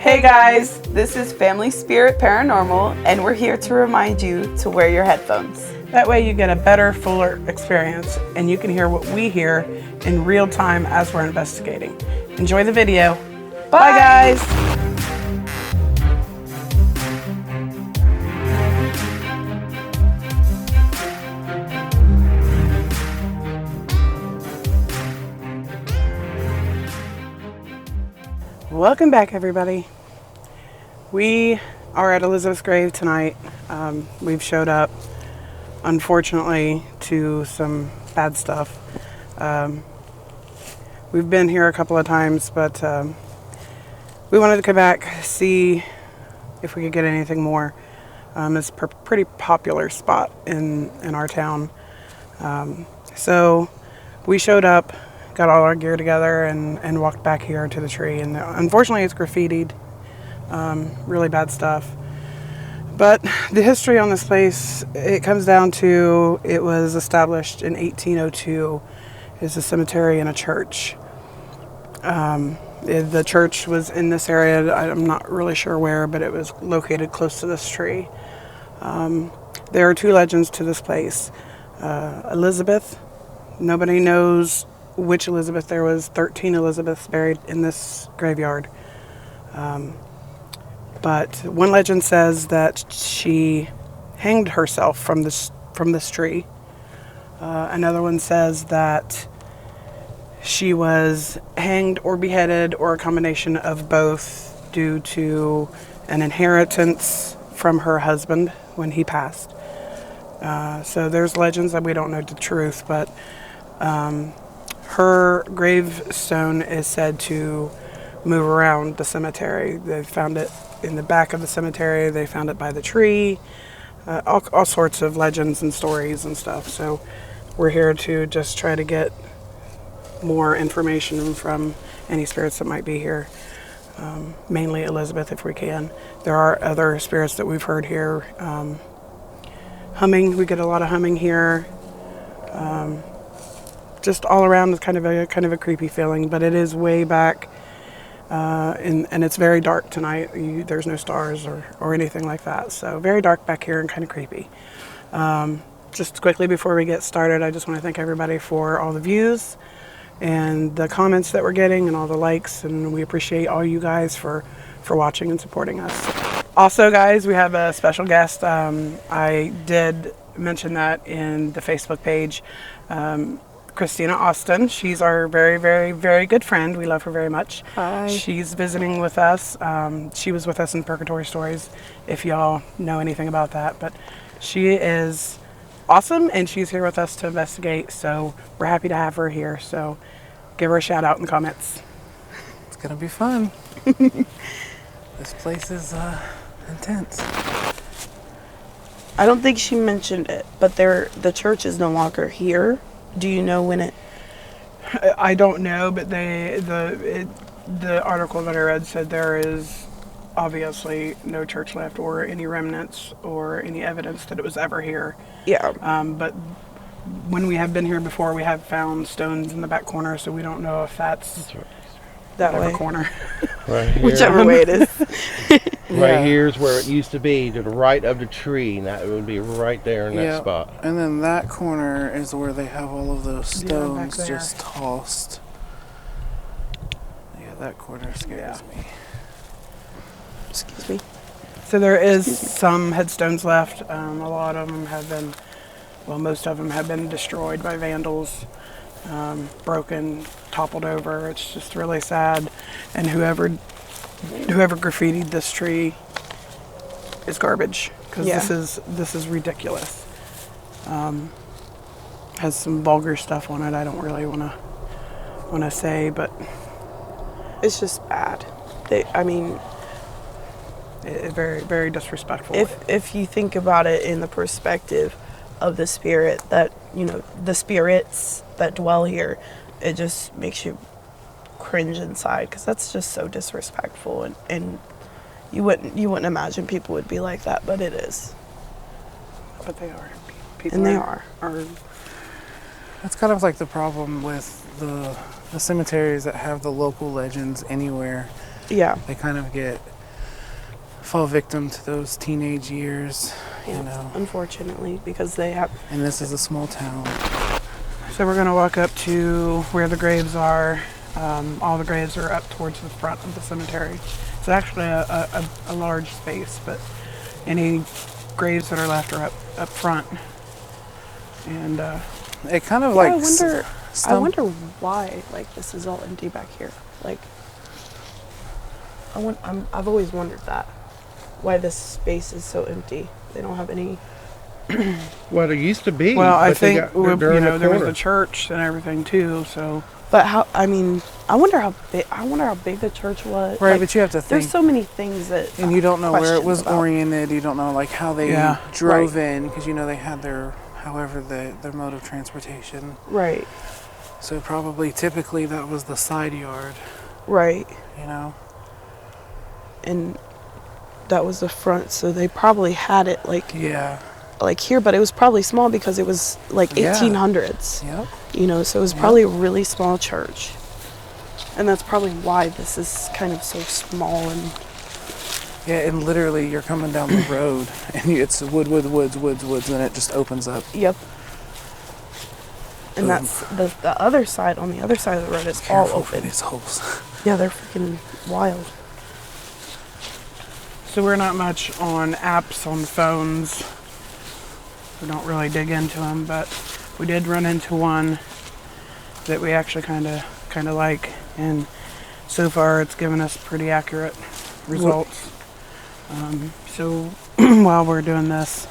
Hey guys, this is Family Spirit Paranormal, and we're here to remind you to wear your headphones. That way you get a better, fuller experience, and you can hear what we hear in real time as we're investigating. Enjoy the video. Bye guys! Welcome back, everybody. We are at Elizabeth's grave tonight. We've showed up, unfortunately, to some bad stuff. We've been here a couple of times, but we wanted to come back, see if we could get anything more. It's a pretty popular spot in our town. So we showed up, got all our gear together, and walked back here to the tree. And unfortunately, it's graffitied. Really bad stuff. But the history on this place, it comes down to, it was established in 1802 as a cemetery and a church. The church was in this area. I'm not really sure where, but it was located close to this tree. There are two legends to this place. Elizabeth, nobody knows which Elizabeth. There was 13 Elizabeths buried in this graveyard. But one legend says that she hanged herself from this tree. Another one says that she was hanged or beheaded, or a combination of both, due to an inheritance from her husband when he passed. So there's legends that we don't know the truth, but her gravestone is said to move around the cemetery. They found it in the back of the cemetery. They found it by the tree. All sorts of legends and stories and stuff. So we're here to just try to get more information from any spirits that might be here. Mainly Elizabeth, if we can. There are other spirits that we've heard here. Humming. We get a lot of humming here. Just all around, it's kind of a creepy feeling, but it is way back. And it's very dark tonight. There's no stars or anything like that. So very dark back here and kind of creepy. Just quickly before we get started, I just want to thank everybody for all the views and the comments that we're getting and all the likes. And we appreciate all you guys for watching and supporting us. Also, guys, we have a special guest. I did mention that in the Facebook page. Christina Austin. She's our very, very, very good friend. We love her very much. Hi. She's visiting with us. She was with us in Purgatory Stories, if y'all know anything about that. But she is awesome, and she's here with us to investigate. So we're happy to have her here. So give her a shout out in the comments. It's going to be fun. This place is intense. I don't think she mentioned it, but the church is no longer here. Do you know when it? I don't know, but the article that I read said there is obviously no church left, or any remnants, or any evidence that it was ever here. Yeah. But when we have been here before, we have found stones in the back corner, so we don't know if that's that whatever way. Corner. Right here. Whichever way it is. Right here is where it used to be, to the right of the tree, and that would be right there in that spot. And then that corner is where they have all of those stones back there. just tossed. Yeah, that corner scares me. Excuse me. So there is some headstones left. A lot of them have been, most of them have been destroyed by vandals, broken, toppled over. It's just really sad. And whoever graffitied this tree is garbage, because this is ridiculous. Has some vulgar stuff on it. I don't really want to say, but It's just bad. Very, very disrespectful. If you think about it in the perspective of the spirit that, the spirits that dwell here, it just makes you cringe inside, because that's just so disrespectful, and you wouldn't imagine people would be like that, but it is. But they are. And they are. That's kind of like the problem with the cemeteries that have the local legends anywhere. Yeah. They kind of get fall victim to those teenage years, you Yeah, know. unfortunately, because they have. And this is a small town. So we're going to walk up to where the graves are. All the graves are up towards the front of the cemetery. It's actually a large space, but any graves that are left are up front. And It kind of Yeah, like I wonder why like this is all empty back here. Like, I've always wondered that, why this space is so empty. They don't have any. Well, it used to be. well, I but they think they're in the there was corner. the church and everything too. So But how? I mean, I wonder how big. I wonder how big the church was. Right, Like, but you have to think. there's so many things that. And you don't know where it questions was about. oriented. You don't know like how they Yeah. drove in, because you know they had their their mode of transportation. Right. So probably typically that was the side yard, Right. you know. And that was the front, so they probably had it Yeah. like here, but it was probably small because it was like Yeah. 1800s. Yep. You know, so it was Yep. probably a really small church. And that's probably why this is kind of so small and Yeah, and literally you're coming down the road and it's woods, and it just opens up. yep. And Boom. that's the other side. On the other side of the road is all Careful for open. these holes. Yeah, they're freaking wild. So we're not much on apps on phones. We don't really dig into them, but we did run into one that we actually kind of like, and so far it's given us pretty accurate results. So while we're doing this,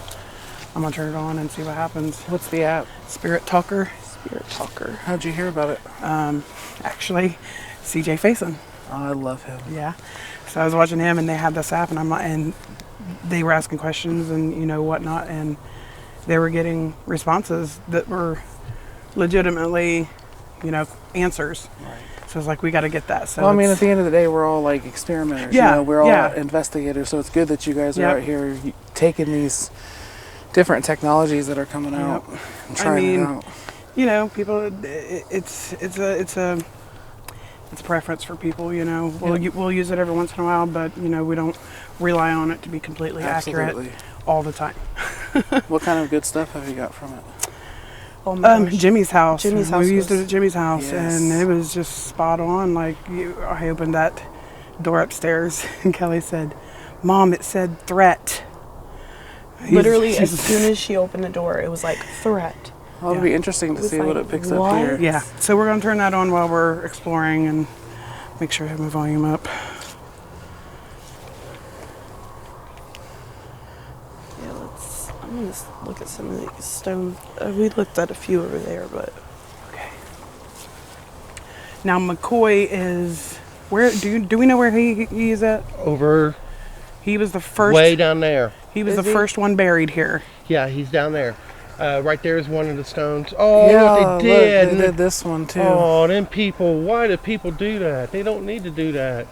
I'm gonna turn it on and see what happens. What's the app? Spirit Talker, Spirit talker. How'd you hear about it? actually, CJ Faison. Oh, I love him. Yeah. So I was watching him, and they had this app, and they were asking questions and whatnot, and they were getting responses that were legitimately, answers. Right. So it's like we got to get that. So Well, I mean, at it's- the end of the day, we're all like experimenters. Yeah, You know, we're all yeah. investigators. So it's good that you guys are Yep. out here taking these different technologies that are coming out and trying it out. people, it's a preference for people. We'll use it every once in a while, but we don't rely on it to be completely accurate Absolutely. all the time. What kind of good stuff have you got from it? Oh my gosh. Jimmy's house. Jimmy's house We used it was- at Jimmy's house, Yes. and it was just spot on. Like I opened that door upstairs, and Kelly said, "Mom, it said threat." Literally, as He's- soon as she opened the door, it was like threat. Well, it'll Yeah. be interesting to It was see what like, it picks what? up here. Yeah. So we're gonna turn that on while we're exploring, and make sure I have my volume up. Yeah, I'm gonna look at some of these stone. We looked at a few over there, but Okay. Now McCoy is where? Do we know where he is at? Over He was the first. way down there. He was Is the he? first one buried here. Yeah, he's down there. Right there is one of the stones. Oh, Yeah, look, they did. Look, they did this one too. Oh, them people. Why do people do that? They don't need to do that.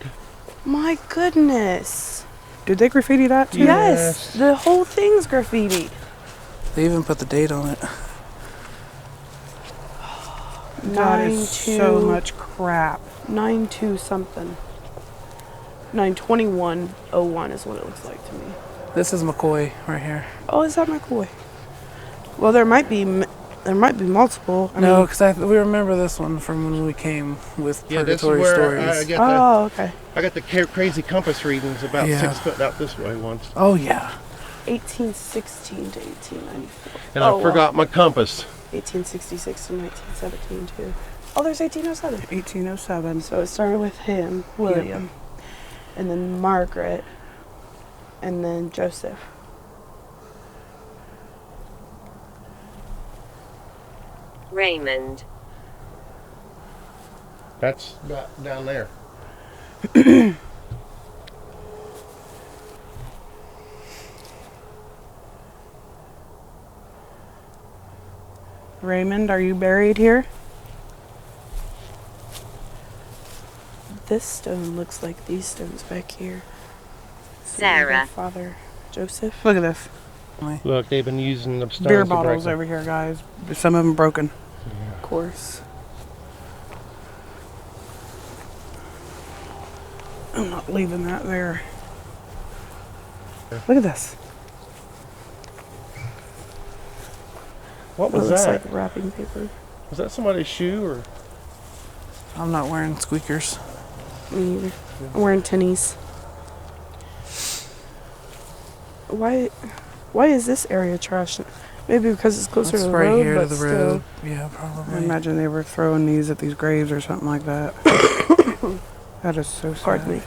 my goodness. Did they graffiti that too? Yes, the whole thing's graffiti. They even put the date on it. That is so 9/2 much crap. 9/2 something. 9/21/01 is what it looks like to me. This is McCoy right here. Oh, is that McCoy? Well, there might be multiple. I No, mean, because we remember this one from when we came with Yeah, this is Purgatory where Stories. I get oh, okay. I got the crazy compass readings about Yeah. 6 foot out this way once, Oh yeah. 1816 to 1894. and Oh, I forgot my compass. 1866 to 1917 too. Oh, there's 1807. 1807. So it started with him, William, and then Margaret, and then Joseph. Raymond. That's down there. Raymond, are you buried here? This stone looks like these stones back here. Sarah. Father Joseph. Look at this. Look, they've been using the stones Beer to break bottles them. over here, guys. Some of them broken. Of course. I'm not leaving that there. Look at this. What It was looks that? like wrapping paper. Was that somebody's shoe or? I'm not wearing squeakers. Me either. I'm wearing tennies. Why is this area trash? Maybe because it's closer That's to the right road, here but to the still. road. Yeah, I probably. imagine they were throwing these at these graves or something like that. That is so sad. Pardon me.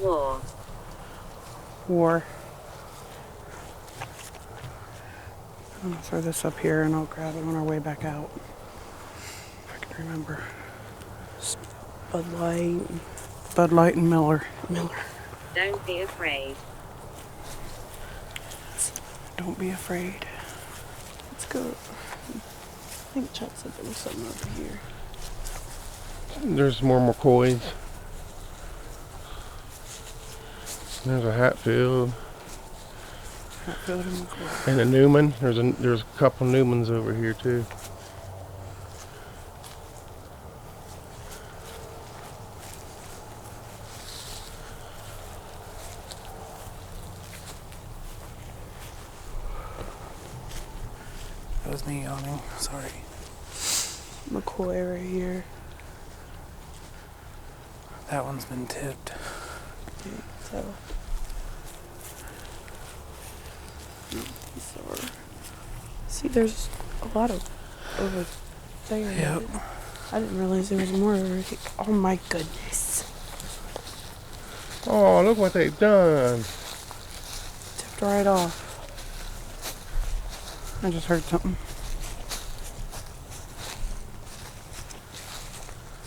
War. War. I'm gonna throw this up here and I'll grab it on our way back out. If I can remember. Bud Light, Bud Light and Miller. Miller. Don't be afraid. Don't be afraid. Let's go. I think Chuck said there was something over here. There's more McCoys. There's a Hatfield Hatfield and McCoy. and a Newman. There's a couple Newmans over here too. That was me yawning. Sorry. McCoy right here. That one's been tipped. So. So, see, there's a lot of over there. Yep. I didn't realize there was more over here. Oh my goodness. Oh, look what they've done. Tipped right off. I just heard something.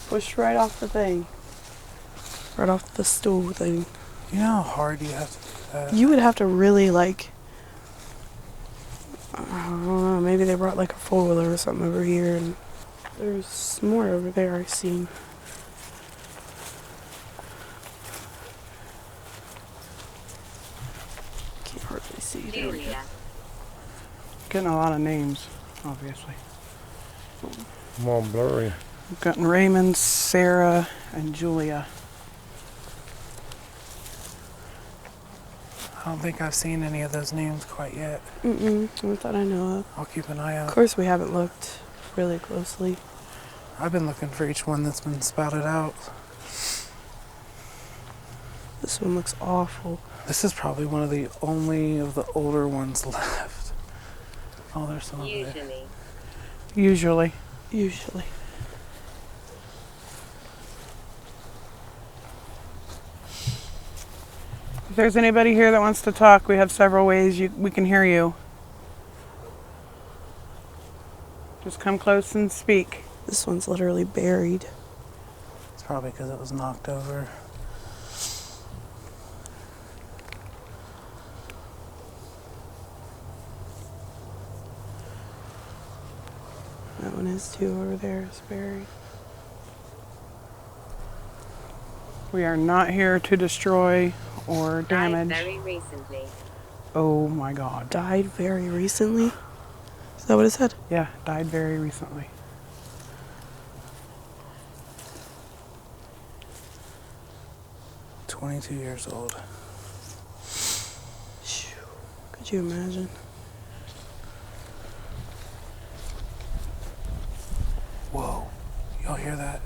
Pushed right off the thing. Right off the stool thing. You know how hard you have to do that? You would have to really like, I don't know, maybe they brought like a four-wheeler or something over here, and there's more over there I seen. Can't hardly see. There we go. Julia. Getting a lot of names, obviously. I'm all blurry. We've gotten Raymond, Sarah, and Julia. I don't think I've seen any of those names quite yet. Not that I know of. I'll keep an eye Of out. course, we haven't looked really closely. I've been looking for each one that's been spouted out. This one looks awful. This is probably one of the only of the older ones left. Oh, there's some over there. Usually. Usually. Usually. If there's anybody here that wants to talk, we have several ways we can hear you. Just come close and speak. This one's literally buried. It's probably because it was knocked over. That one is too over there. It's buried. We are not here to destroy or Died damage. very recently. Oh my God. Died very recently. Is that what it said? Yeah, died very recently. "22 years old." Phew. Could you imagine? Whoa. Y'all hear that?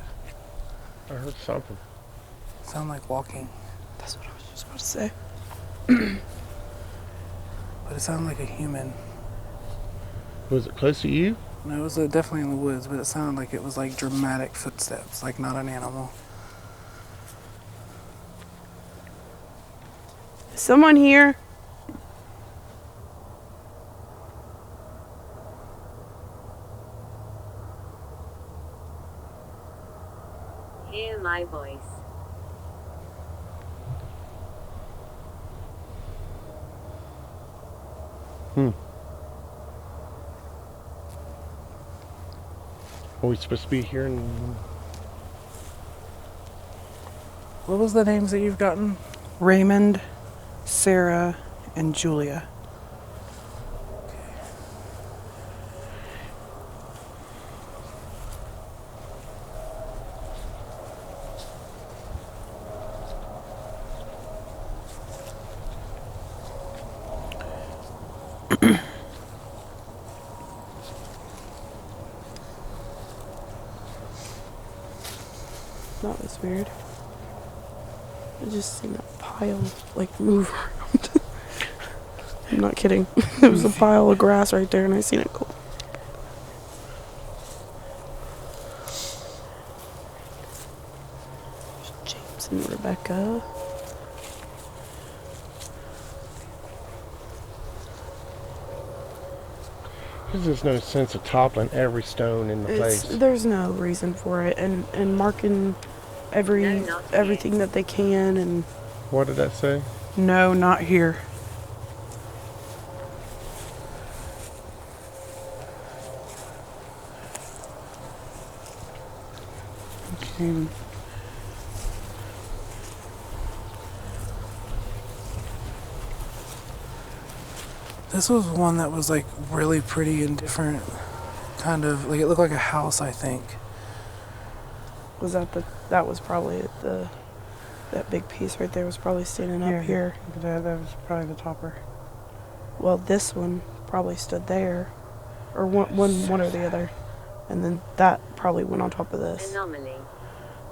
I heard something. Sound like walking. That's what I was just about to say. But it sounded like a human. Was it close to you? No, it was definitely in the woods, but it sounded like it was like dramatic footsteps, like not an animal. Is someone here? Hear my voice. Are we supposed to be here? What was the names that you've gotten? Raymond, Sarah, and Julia. That was weird. I just seen that pile like move around. I'm not kidding. There was a pile of grass right there and I seen it go. There's James and Rebecca. There's no sense of toppling every stone in the place. There's no reason for it, and marking everything that they can, and What did that say? No, not here. Okay. This was one that was like really pretty and different, kind of like it looked like a house, I think. was that was probably that big piece right there was probably standing up here. That was probably the topper. Well, this one probably stood there, or one or the other, and then that probably went on top of this.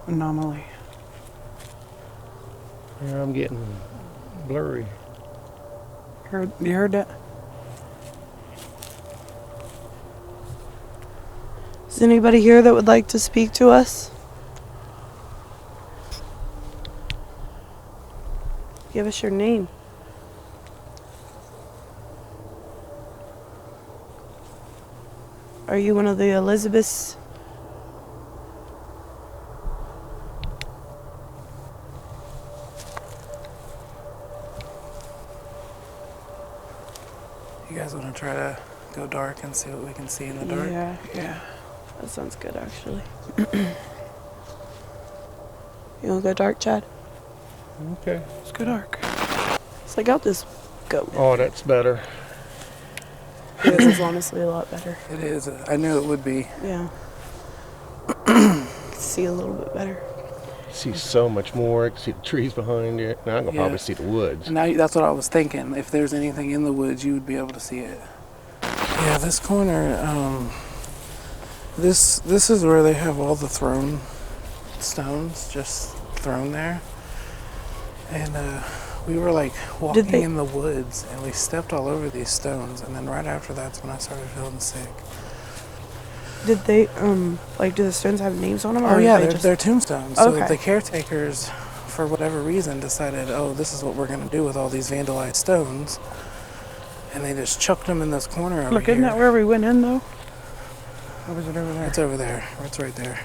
Anomaly. Yeah, I'm getting blurry. You heard that? Is anybody here that would like to speak to us? Give us your name. Are you one of the Elizabeths? You guys want to try to go dark and see what we can see in the dark? Yeah. That sounds good, actually. You want to go dark, Chad? Okay. Let's go dark. It's like, I'll just go. Oh, that's better. This is honestly a lot better. It is. I knew it would be. Yeah. See a little bit better. See so much more. I can see the trees behind it. Now I can probably see the woods. And now that's what I was thinking. If there's anything in the woods, you would be able to see it. Yeah, this corner. This is where they have all the thrown stones just thrown there. And we were like walking in the woods, and we stepped all over these stones. And then right after that's when I started feeling sick. Did they, like, do the stones have names on them? Oh yeah, they're tombstones. So Okay. the caretakers, for whatever reason, decided, oh, this is what we're going to do with all these vandalized stones. And they just chucked them in this corner over Look, here. isn't that where we went in, though? Or was it over there? It's over there. It's right there.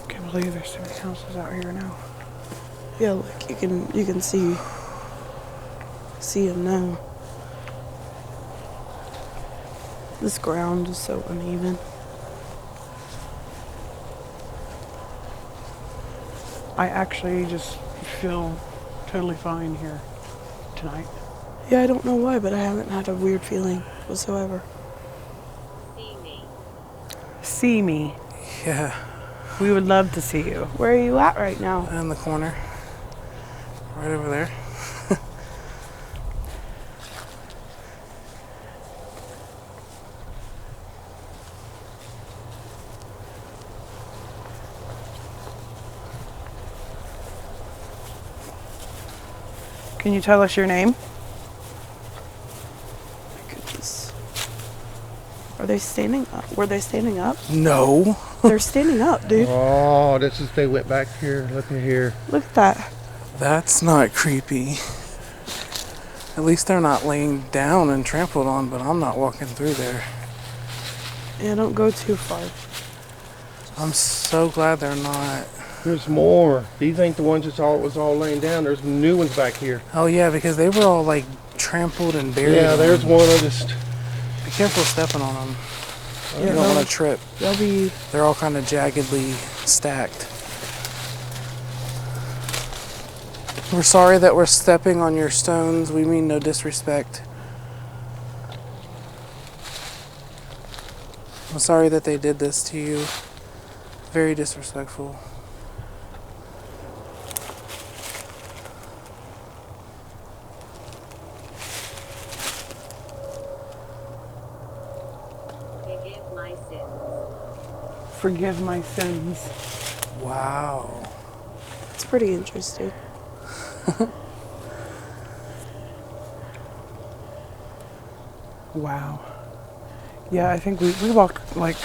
Can't believe there's so many houses out here now. Yeah, look, you can see them now. This ground is so uneven. I actually just feel totally fine here tonight. Yeah, I don't know why, but I haven't had a weird feeling whatsoever. See me. Yeah, We would love to see you. Where are you at right now? in the corner. Right over there. Can you tell us your name? My goodness. Are they standing up? Were they standing up? No. They're standing up, dude. Oh, this is, they went back here. Look at here. Look at that. That's not creepy. At least they're not laying down and trampled on, but I'm not walking through there. Yeah, don't go too far. I'm so glad they're not. There's more. These ain't the ones that was all laying down. There's new ones back here. Oh yeah, because they were all like trampled and buried. Yeah, there's one. I just... Be careful stepping on them. Yeah, You don't want to trip. They'll be... They're all kind of jaggedly stacked. We're sorry that we're stepping on your stones. We mean no disrespect. I'm sorry that they did this to you. Very disrespectful. Begin forgive my sins. Wow. It's pretty interesting. Wow. Yeah, I think we walked like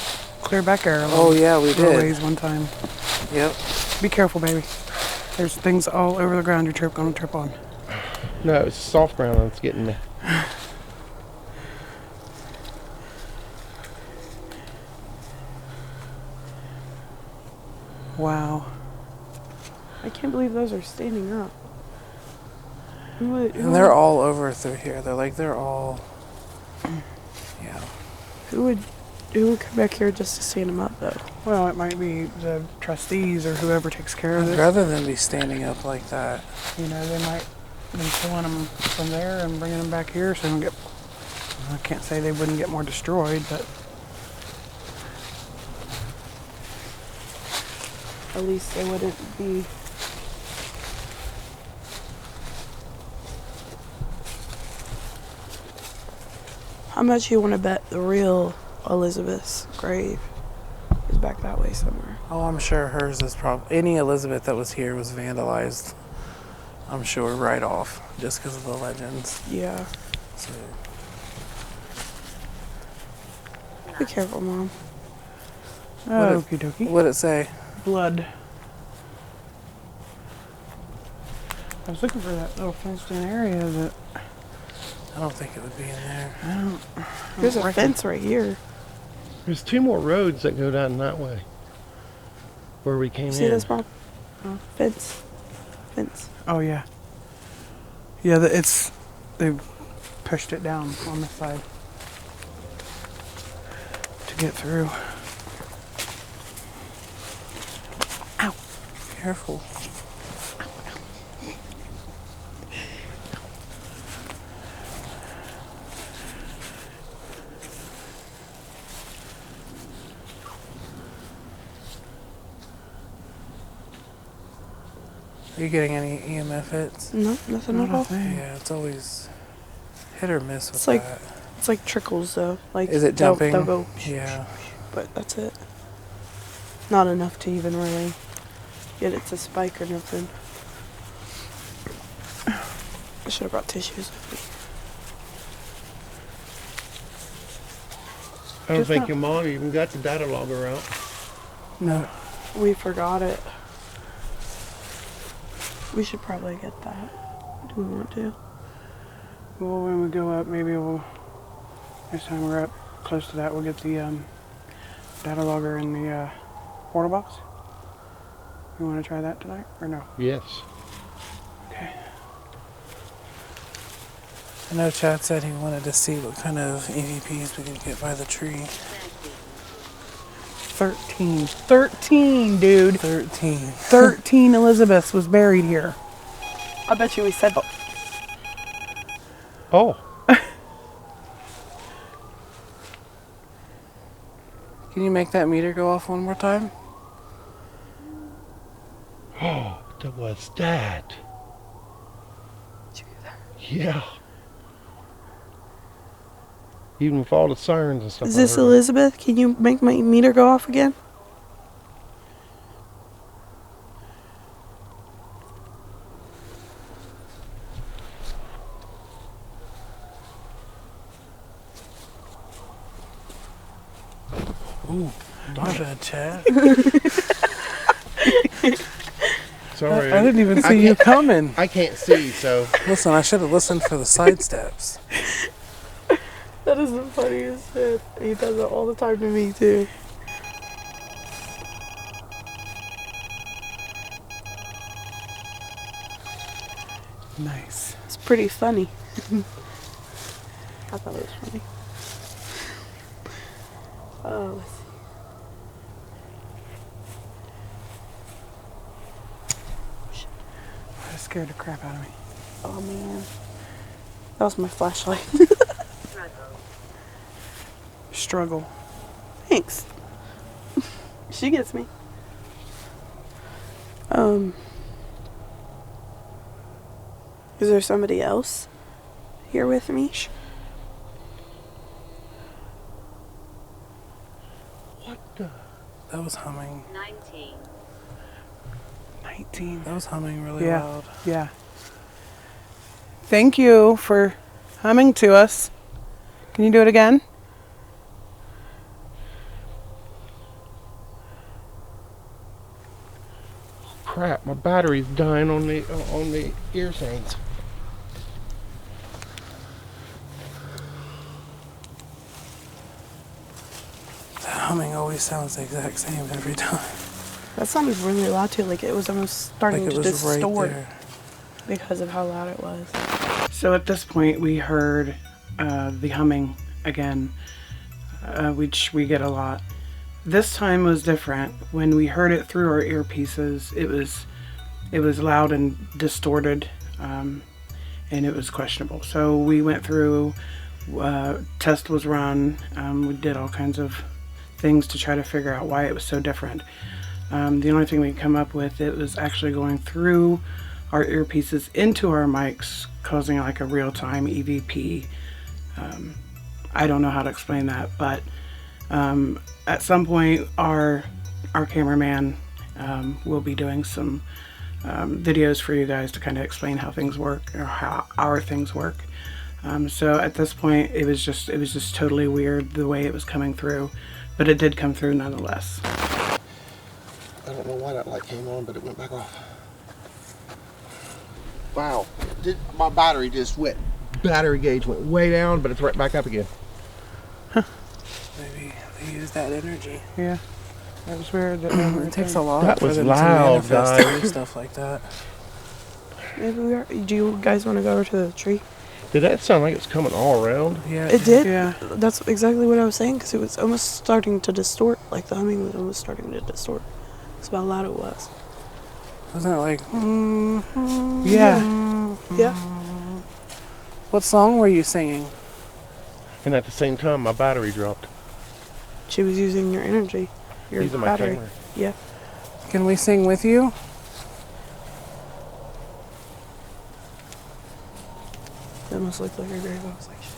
clear back there. Oh, yeah, we did. Ways one time. Yep. Be careful, baby. There's things all over the ground you're gonna trip on. No, it's soft ground that's getting me. Wow. I can't believe those are standing up. And they're all over through here. They're all. Yeah. Who would come back here just to stand them up though? Well, it might be the trustees or whoever takes care of I'd this. rather than be standing up like that. You know, they might be pulling them from there and bringing them back here so they don't get. I can't say they wouldn't get more destroyed, but At least they wouldn't be. How much you want to bet the real Elizabeth's grave is back that way somewhere? Oh, I'm sure hers is probably. Any Elizabeth that was here was vandalized. I'm sure right off, just because of the legends. Yeah. So, Be careful, Mom. okie dokie. what'd it say? Blood. I was looking for that little fenced-in area that I don't think it would be in there. There's a fence right here. There's 2 more roads that go down that way. Where we came See in. this, Mom? Fence. Fence. Oh yeah. Yeah, they've pushed it down on this side to get through. Ow! Careful. Are you getting any EMF hits? No, nothing at all. Yeah, it's always hit or miss with It's like that. It's like trickles though. Like Is it jumping? They'll go. Yeah. But that's it. Not enough to even really get it to spike or nothing. I should have brought tissues with I don't Just think not- your mom even got the data logger out. No. me. We forgot it. We should probably get that. Do we want to? Well, when we go up, maybe next time we're up close to that, we'll get the data logger in the portal box. You want to try that tonight, or no? Yes. Okay. I know Chad said he wanted to see what kind of EVPs we could get by the tree. 13. 13, dude. 13. 13 Elizabeths was buried here. I bet you we said that. Oh. Can you make that meter go off one more time? Oh, that was that. Did you hear that? Yeah. Even with all the sirens and stuff. Is I this heard. Elizabeth? Can you make my meter go off again? Ooh, not bad, Chad. Sorry. I didn't even I see you can't- coming. I can't see, so. Listen, I should have listened for the side steps. That is the funniest shit. He does it all the time to me too. Nice. It's pretty funny. I thought it was funny. Oh, let's see. That scared the crap out of me. Oh man. That was my flashlight. Struggle. Struggle. Thanks. She gets me. Is there somebody else here with me? What the? That was humming. 19. 19. That was humming really Yeah. loud. Yeah. Thank you for humming to us. Can you do it again? Crap, my battery's dying on the ear things. That humming always sounds the exact same every time. That sounded really loud too, like it was almost starting Like it to was right distort there. because of how loud it was. So at this point, we heard the humming again, which we get a lot. This time was different. When we heard it through our earpieces, it was loud and distorted, and it was questionable. So we went through. Test was run. We did all kinds of things to try to figure out why it was so different. The only thing we could come up with, it was actually going through our earpieces into our mics, causing like a real-time EVP. I don't know how to explain that, but at some point our cameraman will be doing some videos for you guys to kind of explain how things work, or how our things work. So at this point, it was just totally weird the way it was coming through, but it did come through nonetheless. I don't know why that light came on, but it went back off. Wow, my battery just went. Battery gauge went way down, but it's right back up again. Maybe they use that energy. Yeah, that was weird. It takes a lot That for was them loud, to manifest guys. and stuff like that. Maybe we are. Do you guys want to go over to the tree? Did that sound like it's coming all around? Yeah, It did? Yeah. That's exactly what I was saying, because it was almost starting to distort. Like the humming was almost starting to distort. That's how loud it was. Wasn't it like, Yeah. Yeah. what song were you singing? And at the same time, my battery dropped. She was using your energy. Your Using my battery. camera. Yeah. Can we sing with you? It almost looked like her grave. I was like, shit.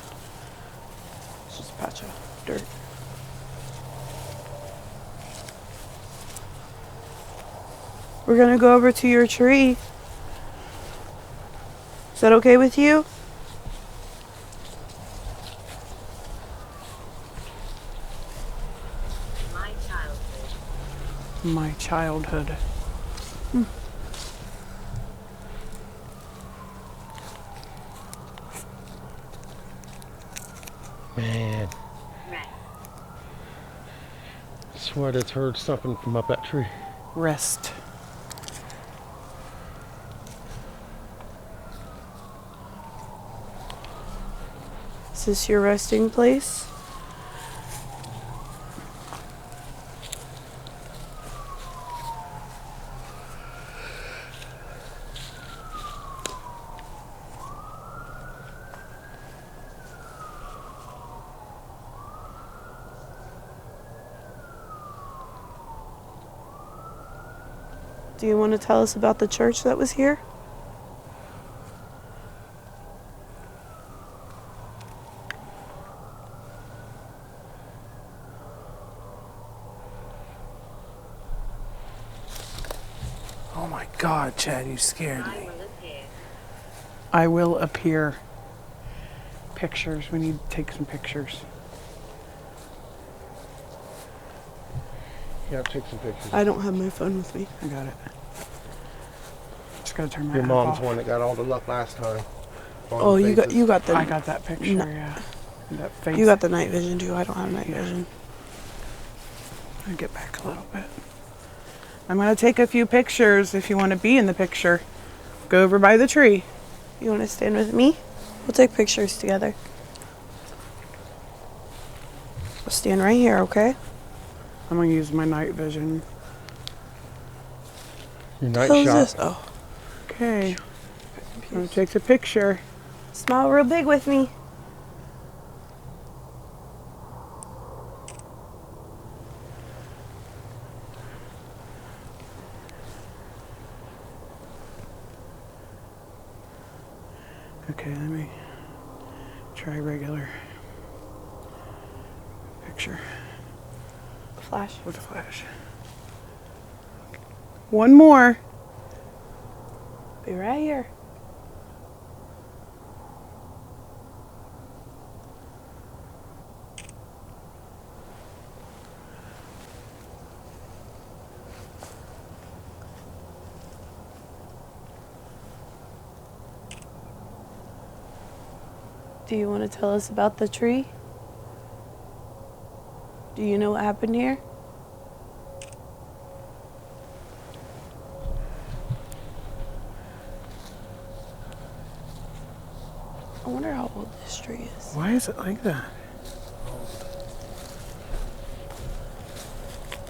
It's just a patch of dirt. We're gonna go over to your tree. Is that okay with you? My childhood. My childhood. Man, Rest. I swear I just heard something from up that tree. Rest. Is this your resting place? Do you want to tell us about the church that was here? Oh my God, Chad, you scared I me. will appear. I will appear. Pictures. We need to take some pictures. Yeah, I'll take some pictures. I don't have my phone with me. I got it. Just gotta turn my Your app mom's off. one that got all the luck last time. On Oh, the you got faces. the I got that picture. No. Yeah. That face. you got the night vision too. I don't have night Yeah. vision. I'll get back a little bit. I'm gonna take a few pictures. If you want to be in the picture, go over by the tree. You want to stand with me? We'll take pictures together. We'll stand right here, okay? I'm gonna use my night vision. Your night How's shot. this? Oh, Okay. I'm gonna take the picture. smile real big with me. Okay, let me try regular picture Flash. with a flash. One more. Be right here. Do you want to tell us about the tree? Do you know what happened here? I wonder how old this tree is. Why is it like that?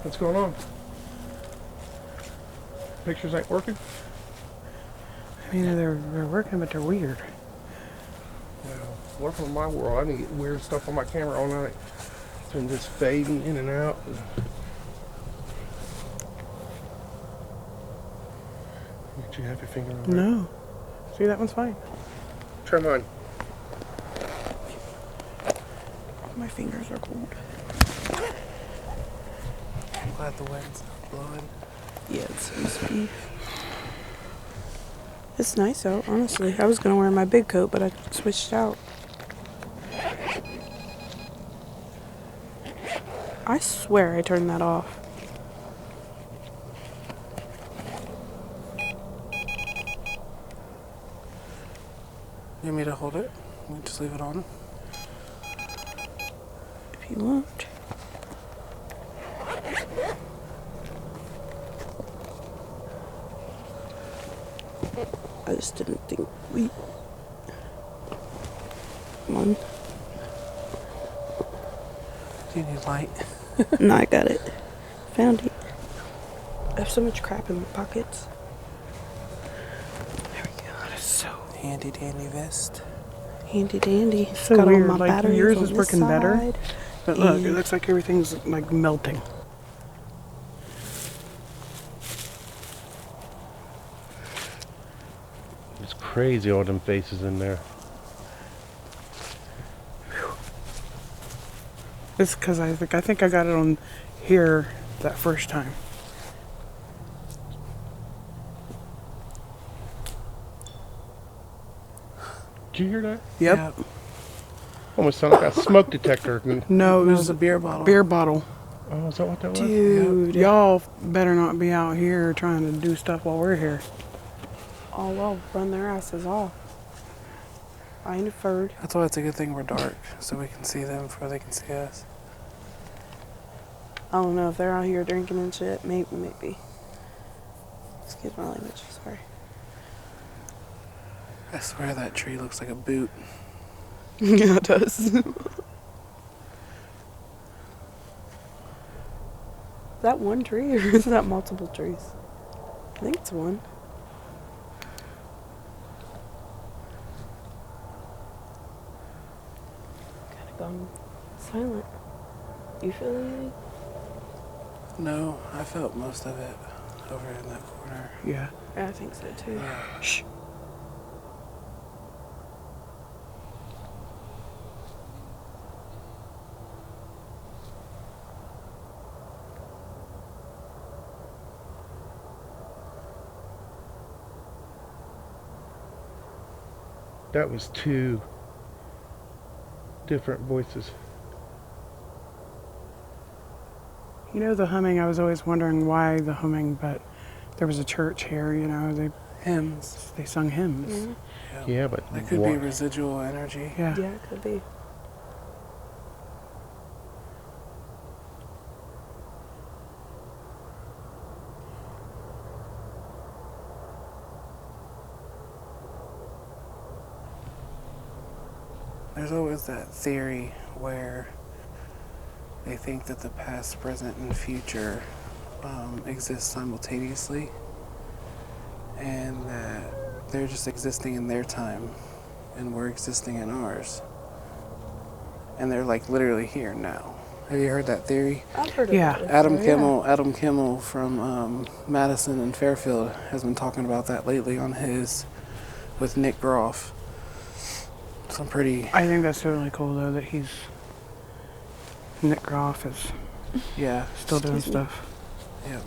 What's going on? Pictures ain't working? I mean, they're working, but they're weird. Well, welcome to my world. I need to get weird stuff on my camera all night. It's been just fading in and out. Did you have your finger on it? No. See, that one's fine. Try mine. My fingers are cold. I'm glad the wind's not blowing. Yeah, it seems to be. It's nice out, honestly. I was gonna wear my big coat, but I switched out. I swear I turned that off. You want me to hold it? We just leave it on? If you want. I just didn't think we. Come on. Do you need light? No, I got it. Found it. I have so much crap in my pockets. There we go. That is so Handy dandy vest. handy dandy. So got weird. all my Like, batteries yours on is this working better. side. But look, it And- looks like everything's like melting. It's crazy all them faces in there. It's because I think I got it on here that first time. Did you hear that? Yep. Almost sounded like a smoke detector. No, it It was was a beer bottle. beer bottle. Oh, is that what that was? Dude. Y'all better not be out here trying to do stuff while we're here. Oh, well, run their asses off. I ain't afraid. That's why it's a good thing we're dark, so we can see them before they can see us. I don't know if they're out here drinking and shit. Maybe. Excuse my language. Sorry. I swear that tree looks like a boot. Yeah, it does. Is that one tree or is that multiple trees? I think it's one. Kind of gone silent. You feel anything? No, I felt most of it over in that corner. Yeah. Yeah, I think so too. Yeah. Shh. That was two different voices. You know the humming, I was always wondering why the humming, but there was a church here, you know, Hymns. they sung hymns. Mhm. Yeah, but That could be residual energy. Yeah. Yeah, it could be. There's always that theory where they think that the past, present, and future exist simultaneously, and that they're just existing in their time, and we're existing in ours. And they're like literally here now. Have you heard that theory? I've heard of Yeah. it. Adam before, Kimmel from Madison and Fairfield has been talking about that lately on his with Nick Groff. Some pretty I think that's totally cool though that Nick Groff is yeah. still doing Excuse me. stuff. Yeah.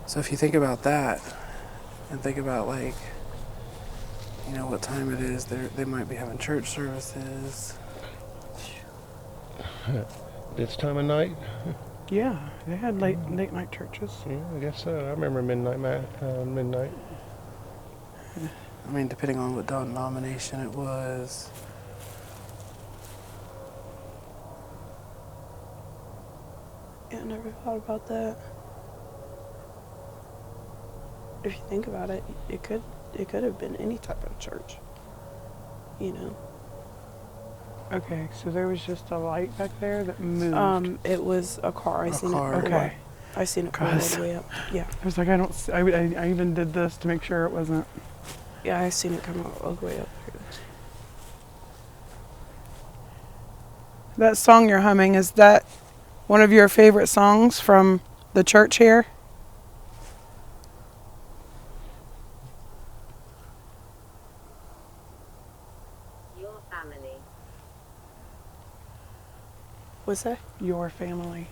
So if you think about that, and think about like, what time it is, they might be having church services. This time of night? Yeah, they had late night churches. Yeah, I guess so. I remember midnight. Midnight. I mean, depending on what denomination it was. Yeah, I never thought about that. If you think about it, it could have been any type of church. You know. Okay, so there was just a light back there that moved. It was a car. I seen car. it. Okay. I seen it pull all the way up. Yeah. I was like, I even did this to make sure it wasn't. Yeah, I seen it come all the way up. That song you're humming, is that one of your favorite songs from the church here? Your family. What's that? Your Family.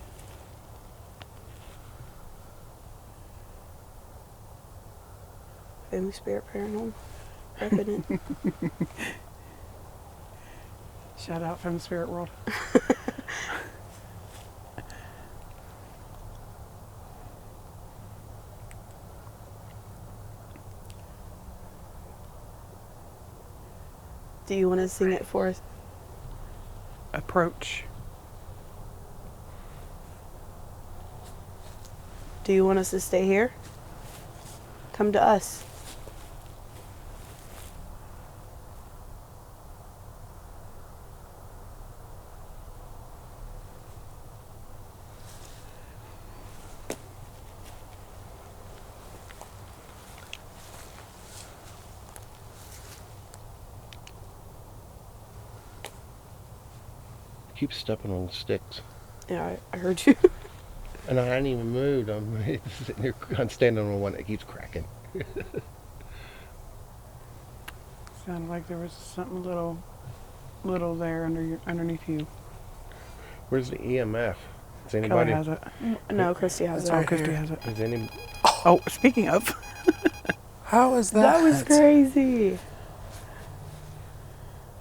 Family Spirit Paranormal. Repping it. Shout out from the spirit world. Do you want to sing it for us? Approach. Do you want us to stay here? Come to us. Keep stepping on the sticks. Yeah, I heard you. And I hadn't even moved. I'm sitting here. I'm standing on one that keeps cracking. Sounded like there was something little there underneath you. Where's the EMF? Is Kelly anybody? has it. No, Christy has It's it. right Christy here. has it. Is any? Oh, speaking of, How is that? That was crazy.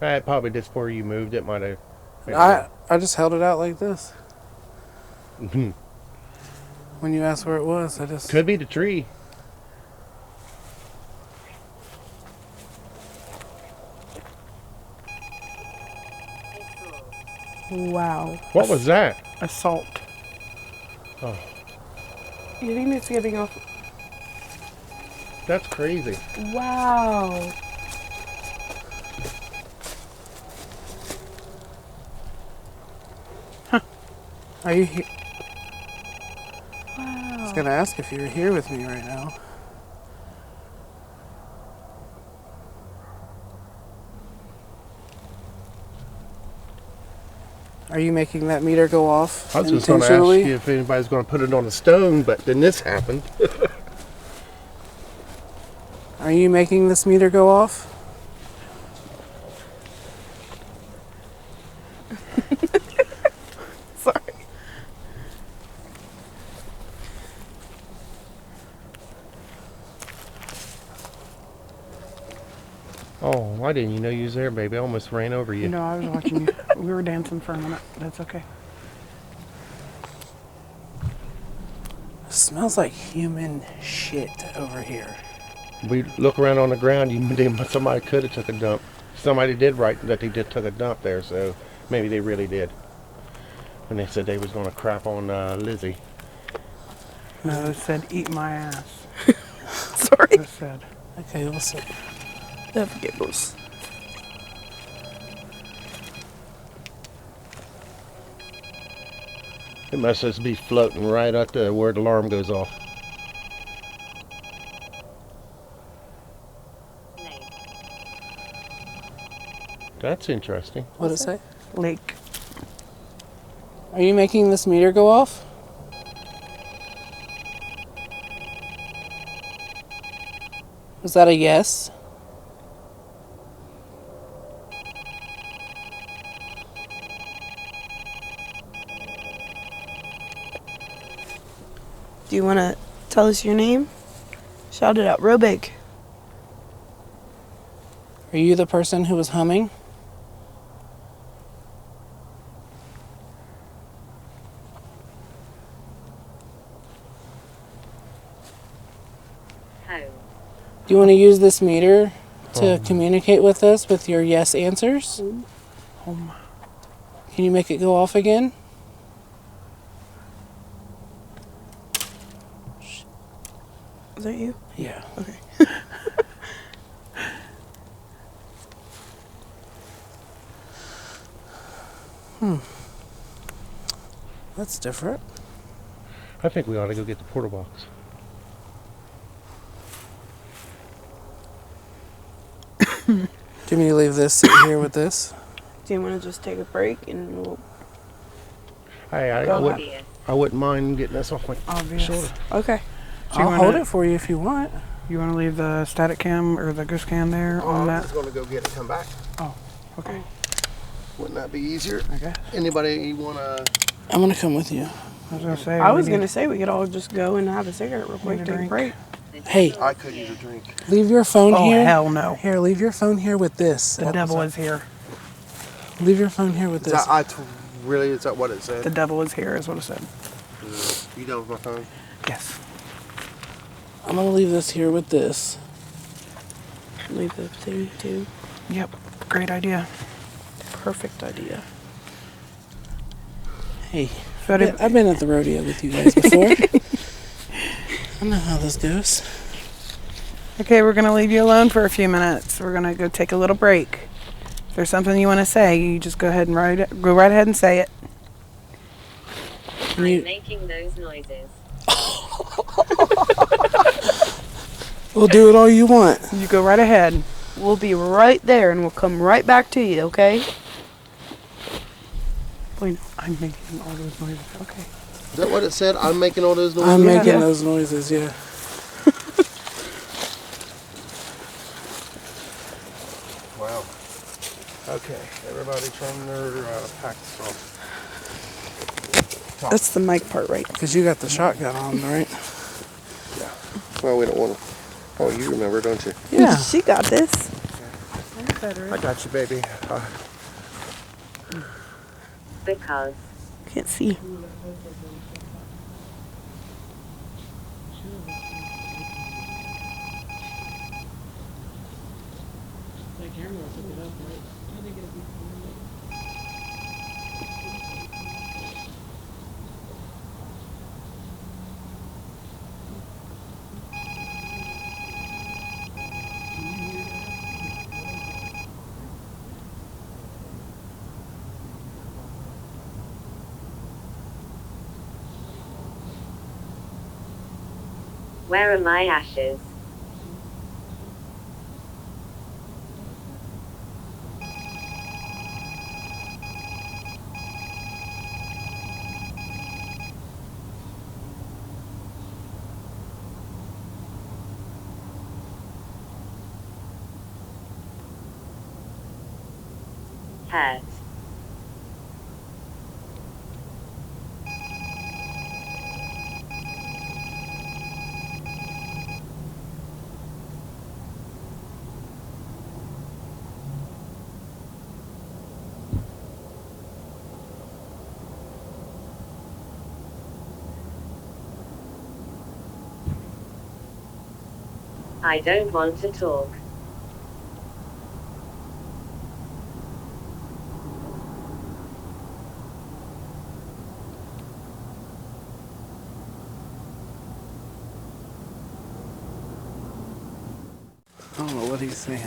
Probably just before you moved. It might have. I just held it out like this. When you asked where it was, I just... Could be the tree. Wow. What was that? assault. Oh, You think it's giving off? that's crazy. Wow. Are you here? I Wow. was going to ask if you were here with me right now. Are you making that meter go off I was just going to ask intentionally? you if anybody's going to put it on a stone, but then this happened. Are you making this meter go off? Sorry. Oh, why didn't you know you was there, baby? I almost ran over you. No, I was watching you. We were dancing for a minute. That's okay. It smells like human shit over here. We look around on the ground. Somebody could have took a dump. Somebody did write that they just took a dump there, so maybe they really did. And they said they was going to crap on Lizzie. No, it said, "Eat my ass." Sorry. It said. Okay, we'll see. The giggles. It must just be floating right up to where the alarm goes off. Name. That's interesting. What did it say? Lake. Are you making this meter go off? Was that a yes? Do you want to Tell us your name. Shout it out real big. Are you the person who was humming? Home. Do you want to use this meter to communicate with us with your yes answers? Home. Can you make it go off again? Is that you? Yeah. Okay. That's different. I think we ought to go get the portal box. Do you mean to leave this here with this? Do you want to just take a break and we'll... Hey, Obvious. I wouldn't mind getting this off my Obvious. shoulder. Okay. Do you I'll wanna- hold it for you if you want. You want to leave the static cam or the goose cam there on I'm that? just going to go get it and come back. Okay. Wouldn't that be easier? I guess. Anybody want to... I'm gonna come with you. I was gonna say. I we was need- going to say we could all just go and have a cigarette real quick, Need a take a drink. break. Hey, I could use a drink. leave your phone Oh here. hell no! Here, leave your phone here with this. The devil is here. Leave your phone here with Is this. that, really, is that what it said? The devil is here, is what it said. You done with my phone? Yes. I'm gonna leave this here with this. Leave the thing too. Yep. Great idea. Perfect idea. Hey, But if- I've been at the rodeo with you guys before. I know how this goes. Okay, we're gonna leave you alone for a few minutes. We're gonna go take a little break. If there's something you want to say, you just go ahead and go right ahead and say it. And you- I'm making those noises. We'll do it all you want. You go right ahead. We'll be right there and we'll come right back to you, okay? Wait, I'm making all those noises. Okay. Is that what it said? I'm making all those noises? I'm making Yeah. those noises, yeah. Wow. Okay, everybody turn their packs off. That's the mic part, right? Because you got the shotgun on, right? Well, we don't want to... Oh, you remember, don't you? Yeah. She got this. I got you, baby. Because. Can't see. Where are my ashes? Hurt. I don't want to talk. I don't know what he's saying.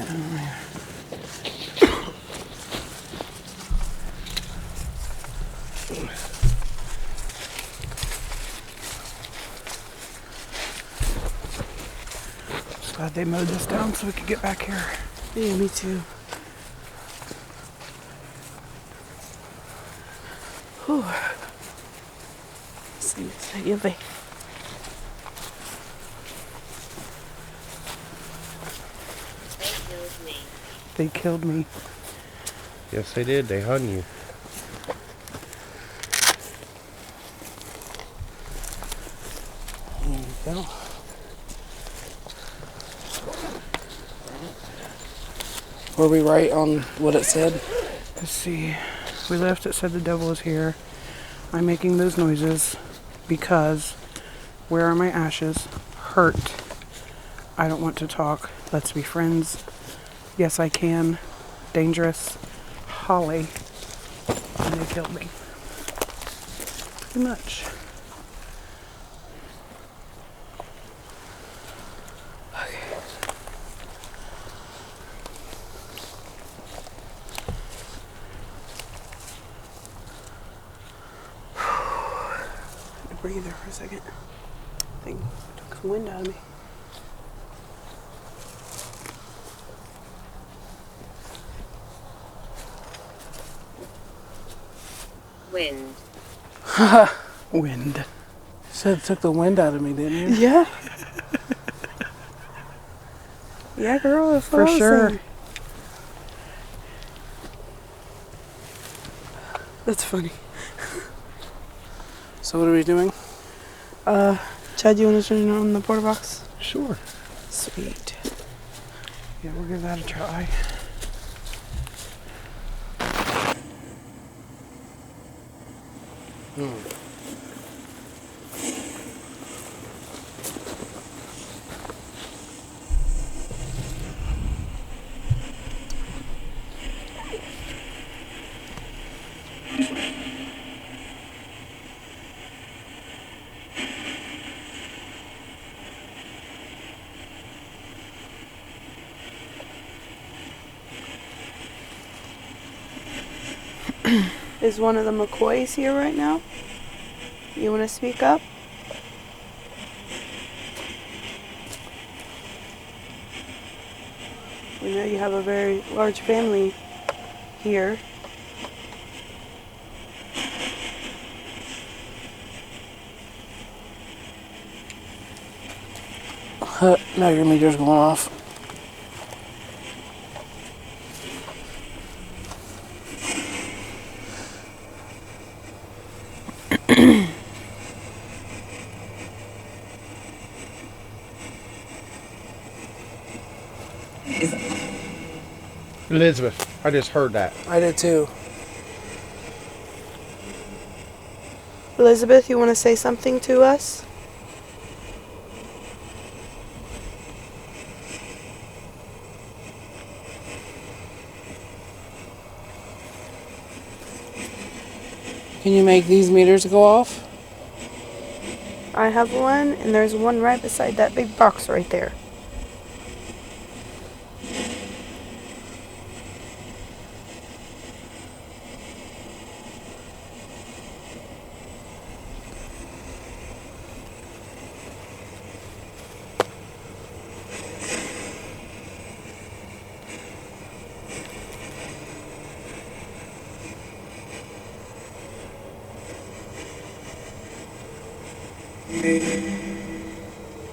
Glad they mowed this down so we could get back here. Yeah, me too. Whew. Sí, sería ve. They killed me. They killed me. Yes, they did. They hung you. There you go. Were we right on what it said? Let's see. We left, it said the devil is here. I'm making those noises because where are my ashes? Hurt. I don't want to talk. Let's be friends. Yes, I can. Dangerous. Holly. And they killed me. Pretty much. Breathe there for a second. Thing took some wind out of me. Wind. Wind. You said it took the wind out of me, didn't you? Yeah, Yeah, girl, that's for sure. That's funny. So what are we doing? Chad, you want to turn it on the porta box? Sure. Sweet. Yeah, we'll give that a try. Is one of the McCoys here right now? You want to speak up? We know you have a very large family here. Now your meter's going off. Elizabeth, I just heard that. I did too. Elizabeth, you want to say something to us? Can you make these meters go off? I have one, and there's one right beside that big box right there.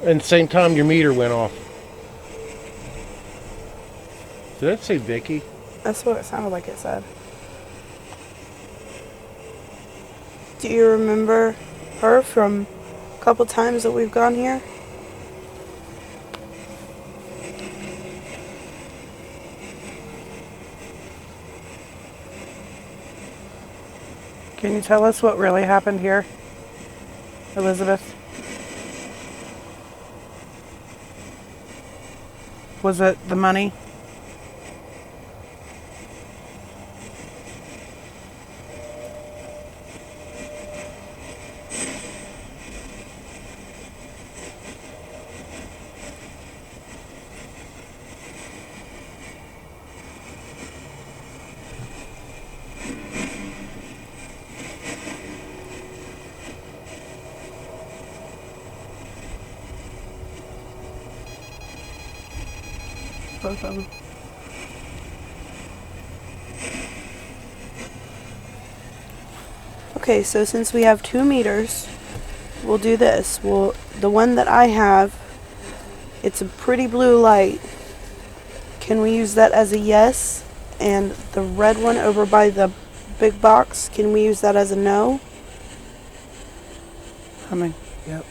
And same time your meter went off. Did that say Vicky? That's what it sounded like it said. Do you remember her from a couple times that we've gone here? Can you tell us what really happened here, Elizabeth? Was it the money? Both of them. Okay, so since we have 2 meters, we'll do this. The one that I have, it's a pretty blue light. Can we use that as a yes? And the red one over by the big box, can we use that as a no? Coming. Yep.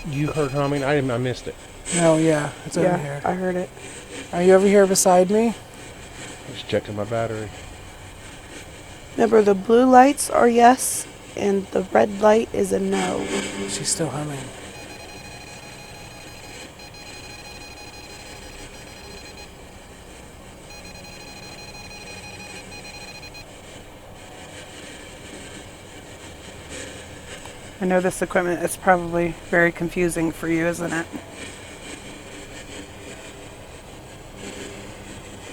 You heard humming? I missed it. No, yeah, it's over Yeah, here. I heard it. Are you over here beside me? Just checking my battery. Remember, the blue lights are yes, and the red light is a no. She's still humming. I know this equipment is probably very confusing for you, isn't it?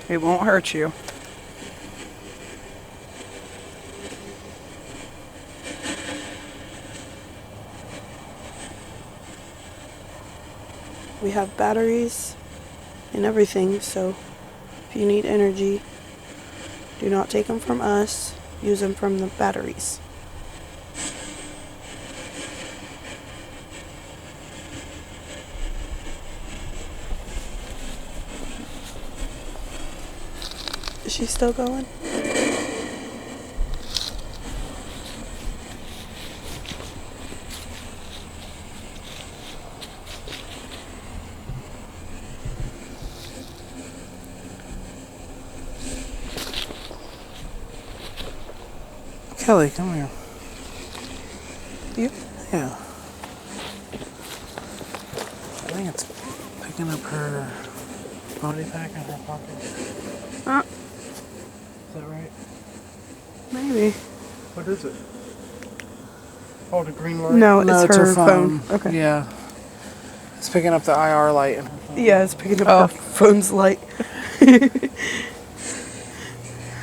It won't hurt you. We have batteries and everything, so if you need energy, do not take them from us. Use them from the batteries. Is she still going? Kelly, come here. You? Yeah. I think it's picking up her body pack in her pocket. Is that right? Maybe. What is it? Oh, the green light? No, No, it's her phone. Okay. Okay. Yeah. It's picking up the IR light in her phone. Yeah, it's picking up her phone's light.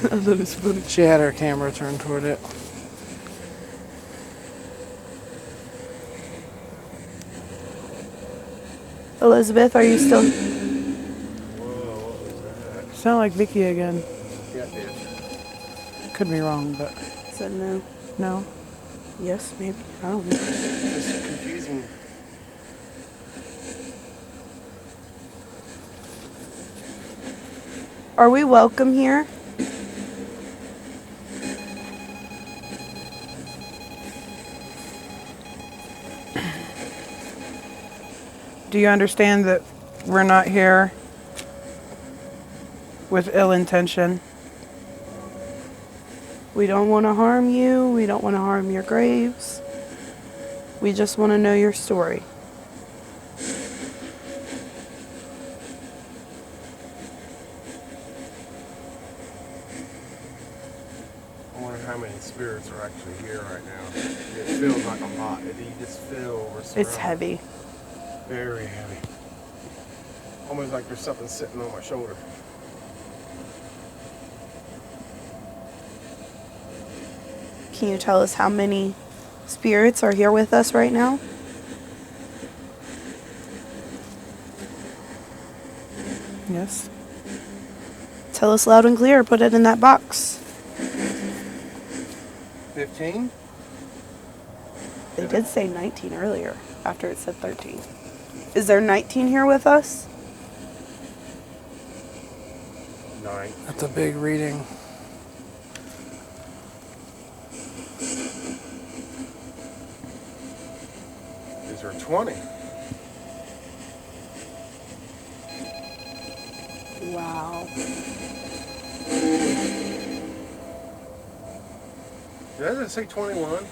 I thought it was funny. She had her camera turned toward it. Elizabeth, are you still? Sound like Vicky again. Yeah, it is. Could be wrong, but Said no. no. Yes, maybe. I don't know. It's confusing. Are we welcome here? Do you understand that we're not here with ill intention? We don't want to harm you. We don't want to harm your graves. We just want to know your story. I wonder how many spirits are actually here right now. It feels like a lot. You just feel we're It's surrounded. heavy. Very heavy. Almost like there's something sitting on my shoulder. Can you tell us how many spirits are here with us right now? Yes. Tell us loud and clear. Put it in that box. 15? They did say 19 earlier after it said 13. Is there 19 here with us? 9. That's a big reading. Is there 20? Wow. Does it say 21?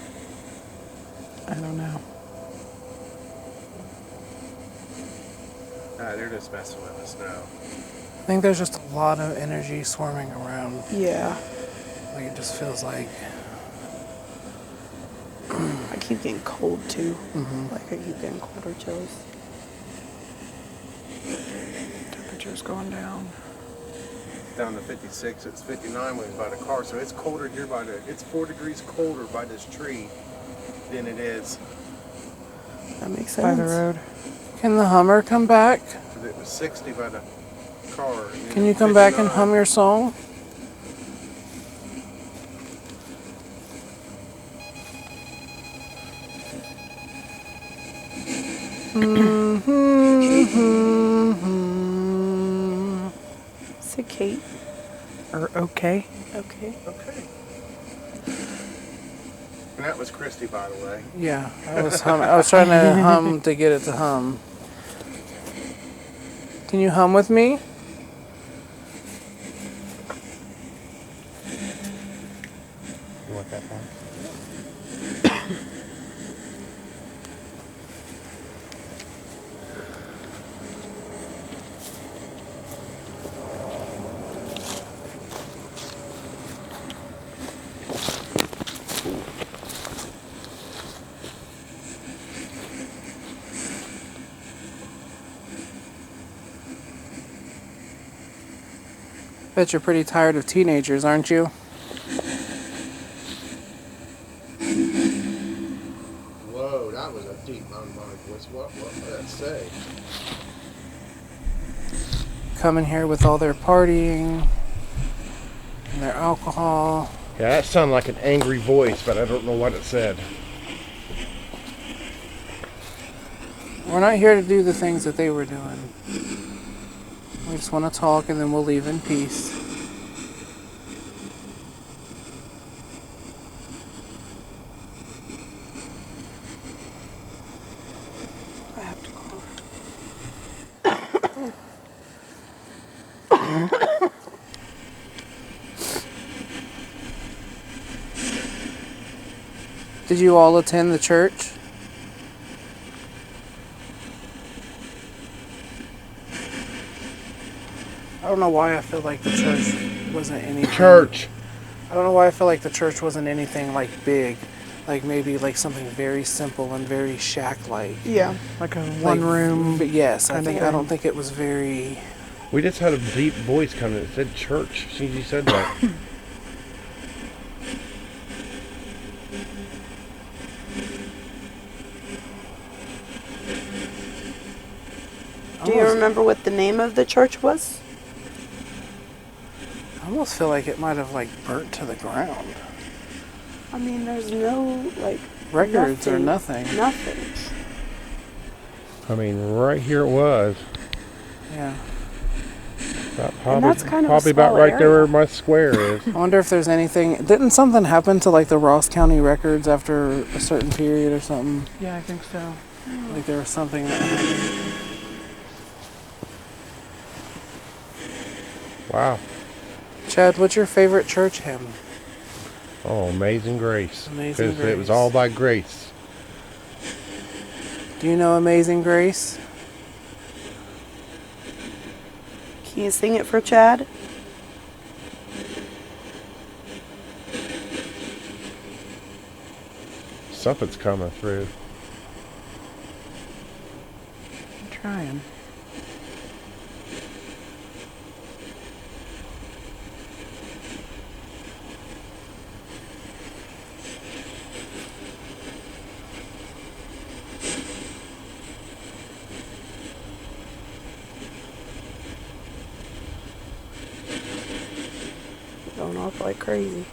I don't know. They're just messing with us now. I think there's just a lot of energy swarming around. Yeah. Like it just feels like I keep getting cold too. Like I keep getting colder chills. Temperature's going down. Down to 56. It's 59 when it's by the car, so it's colder here by the. It's 4 degrees colder by this tree than it is. That makes sense. By the road. can the Hummer come back? 'Cause it was 60 by the car. And Can you it's come back and 59. hum your song? Is it Kate? Or okay. Okay. Okay. And that was Christy, by the way. Yeah, I was trying to hum to get it to hum. Can you hum with me? You want that one? Bet you're pretty tired of teenagers, aren't you? Whoa, that was a deep harmonic voice. What did that say? Coming here with all their partying and their alcohol. Yeah, that sounded like an angry voice, but I don't know what it said. We're not here to do the things that they were doing. We just want to talk and then we'll leave in peace. I have to cough. Did you all attend the church? I don't know why I feel like the church wasn't anything. Church. I don't know why I feel like the church wasn't anything like big. Like maybe like something very simple and very shack-like. Yeah, like a one room. But yes, I kinda don't thing. think it was very. We just had a deep voice coming. It said church. She said that. Do you remember what the name of the church was? I almost feel like it might have like burnt to the ground. I mean, there's no, like, Records or nothing. Nothing. I mean, right here it was. Yeah. Probably, that's kind of a probably about small right there area. where my square is. I wonder if there's anything. Didn't something happen to like the Ross County records after a certain period or something? Yeah, I think so. Like there was something that happened. Wow. Chad, what's your favorite church hymn? Oh, Amazing Grace. Amazing Because it was Grace. all by grace. Do you know Amazing Grace? Can you sing it for Chad? Something's coming through. I'm trying. Going off like crazy.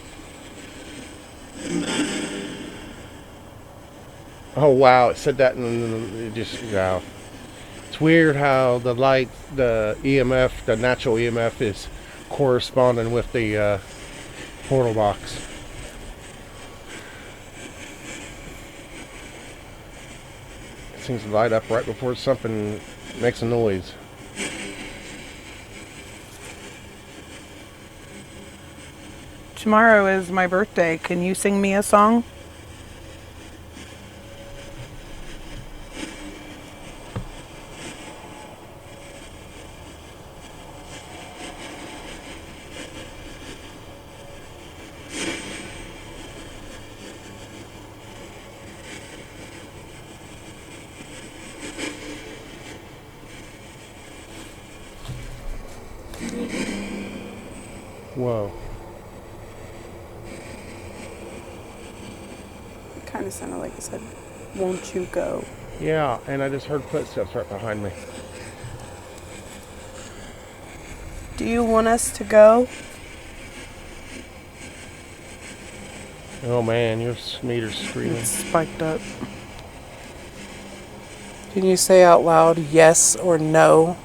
Oh, wow. It said that and it just, wow. It's weird how the light, the EMF, the natural EMF is corresponding with the portal box. It seems to light up right before something makes a noise. Tomorrow is my birthday. Can you sing me a song? Whoa. It kind of sounded like it said, "Won't you go?" Yeah, and I just heard footsteps right behind me. Do you want us to go? Oh man, your meter's screaming. It's spiked up. Can you say out loud yes or no?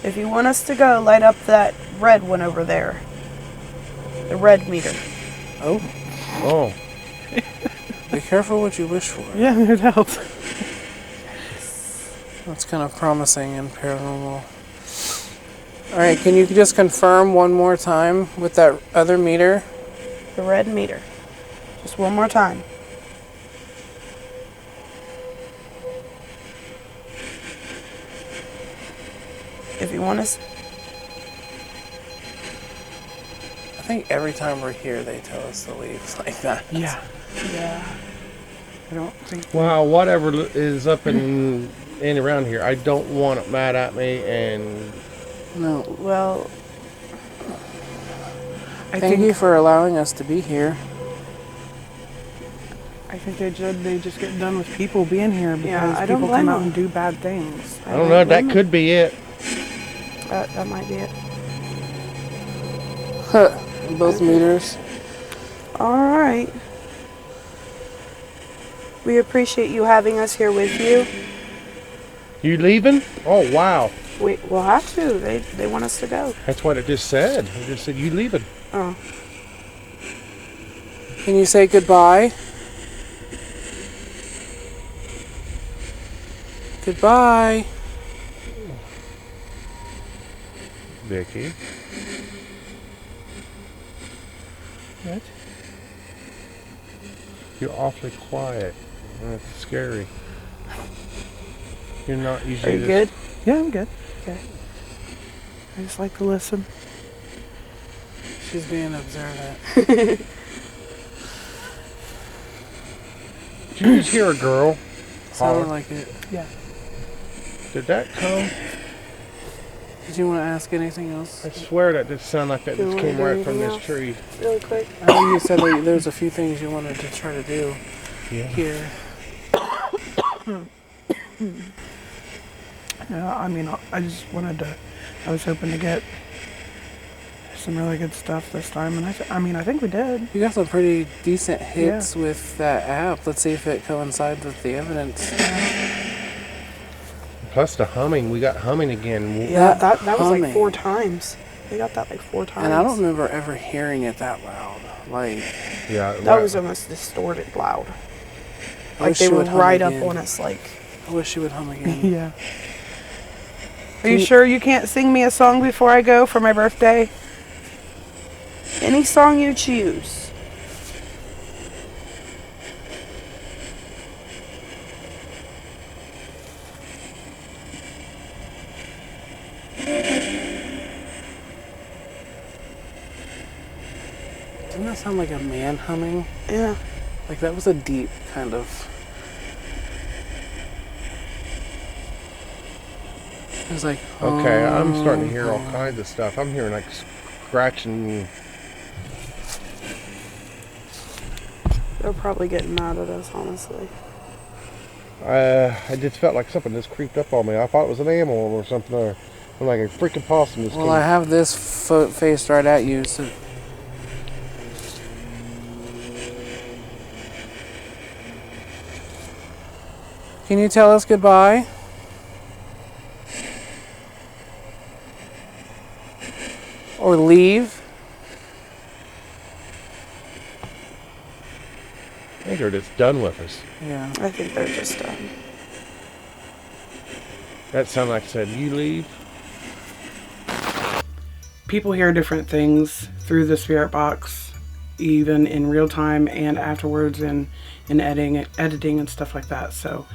If you want us to go, light up that red one over there. The red meter. Oh, Oh, be careful what you wish for. Yeah, no doubt. That's kind of promising and paranormal. All right, can you just confirm one more time with that other meter? The red meter. Just one more time. If you want us... I think every time we're here, they tell us to leave like that. Yeah. Yeah. I don't think. well, whatever is up and around here, I don't want it mad at me. And No. Well, I Thank think you for allowing us to be here. I think they just get done with people being here because Yeah, I don't people blame come out them. and do bad things. I don't know. That could be it. that might be it. Both meters. All right. We appreciate you having us here with you. You leaving? Oh wow, We'll have to. They want us to go. that's what it just said. It just said you leaving. Oh. Can you say goodbye? Goodbye. Vicky. What? You're awfully quiet. That's scary. You're not Are usually you good? Yeah, I'm good. Okay. I just like to listen. She's being observant. Did you just hear a girl Sounded holler? like it. Yeah. Did that come? Did you want to ask anything else? I swear that just sounded like that Do you just wanna came do right from anything this else? tree. Really quick. I know you said that there's a few things you wanted to try to do Yeah. here. Yeah, I mean, I just wanted to. I was hoping to get some really good stuff this time, and I think we did. You got some pretty decent hits with that app. Let's see if it coincides with the evidence. Plus the humming. We got humming again. Yeah, that was humming. like 4 times. We got that like 4 times. And I don't remember ever hearing it that loud. Like, Yeah. That was almost distorted loud. I Like wish they she were would hum right up again. on us. Like, I wish she would hum again. Yeah. Are you sure you can't sing me a song before I go for my birthday? any song you choose. Didn't that sound like a man humming? Yeah. Like that was a deep kind of. It was like. Okay, I'm starting to hear all kinds of stuff. I'm hearing like scratching. They're probably getting mad at us, honestly. I just felt like something just creeped up on me. I thought it was an animal or something, or like a freaking possum just Well, came. I have this faced right at you, so. Can you tell us goodbye? Or leave? I think they're just done with us. Yeah. I think they're just done. That sounded like it said, "You leave." People hear different things through the spirit box, even in real time and afterwards in editing and stuff like that. So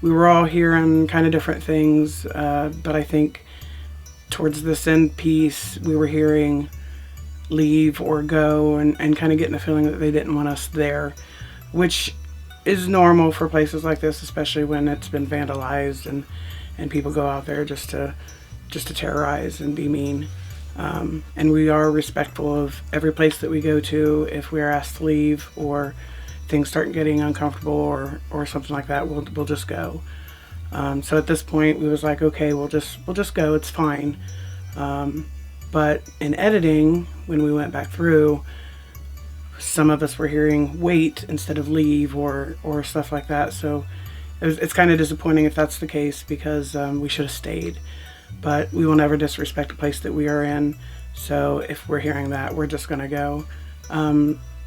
we were all hearing kind of different things, but I think towards this end piece we were hearing leave or go and kind of getting the feeling that they didn't want us there, which is normal for places like this, especially when it's been vandalized and people go out there just to terrorize and be mean. And we are respectful of every place that we go to. If we are asked to leave or things start getting uncomfortable or something like that, we'll just go. So at this point we was like, okay, we'll just go, it's fine. But in editing, when we went back through, some of us were hearing wait instead of leave or stuff like that. So it's kind of disappointing if that's the case, because we should have stayed. but we will never disrespect a place that we are in. So if we're hearing that, we're just going to go.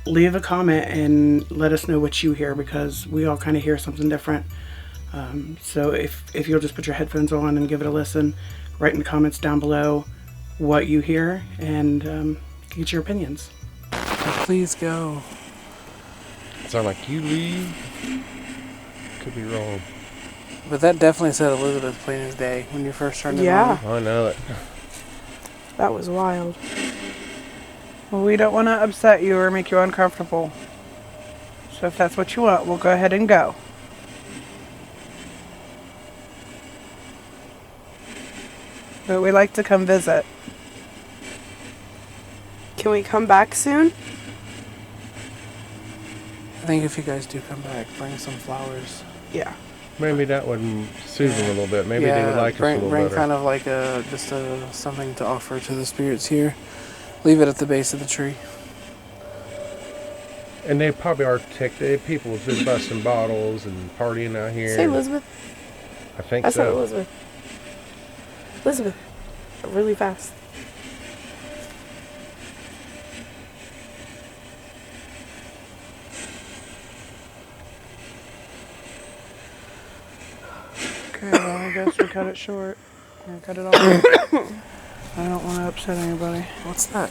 Leave a comment and let us know what you hear, because we all kind of hear something different. So if you'll just put your headphones on and give it a listen, write in the comments down below what you hear, and get your opinions. Please go. Sound like you leave. Could be wrong. But that definitely said Elizabeth plain as day when you first turned it Yeah. on. I know it. That was wild. Well, we don't want to upset you or make you uncomfortable. So if that's what you want, we'll go ahead and go. But we like to come visit. Can we come back soon? I think if you guys do come back, bring some flowers. Yeah. Maybe that would soothe them a little bit. Maybe they would like bring, us a little bring better. kind of like something to offer to the spirits here. Leave it at the base of the tree. And they probably are ticked. People have been busting bottles and partying out here. Say Elizabeth. I think I said so. Elizabeth. Elizabeth. Really fast. Okay, well, I guess we cut it short. Or cut it off. I don't want to upset anybody. What's that?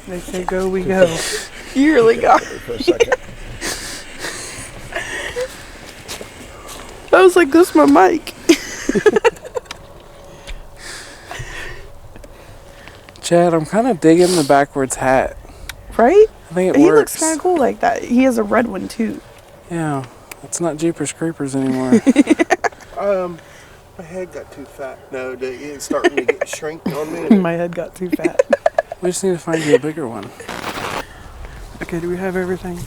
They say go, we go. You really got For a second. I was like, this is my mic. Chad, I'm kind of digging the backwards hat. Right? I think it He works. looks kind of cool like that. He has a red one too. Yeah, it's not Jeepers Creepers anymore. My head got too fat. No, it's starting to get shrink on me. My head got too fat. We just need to find you a bigger one. Okay, do we have everything?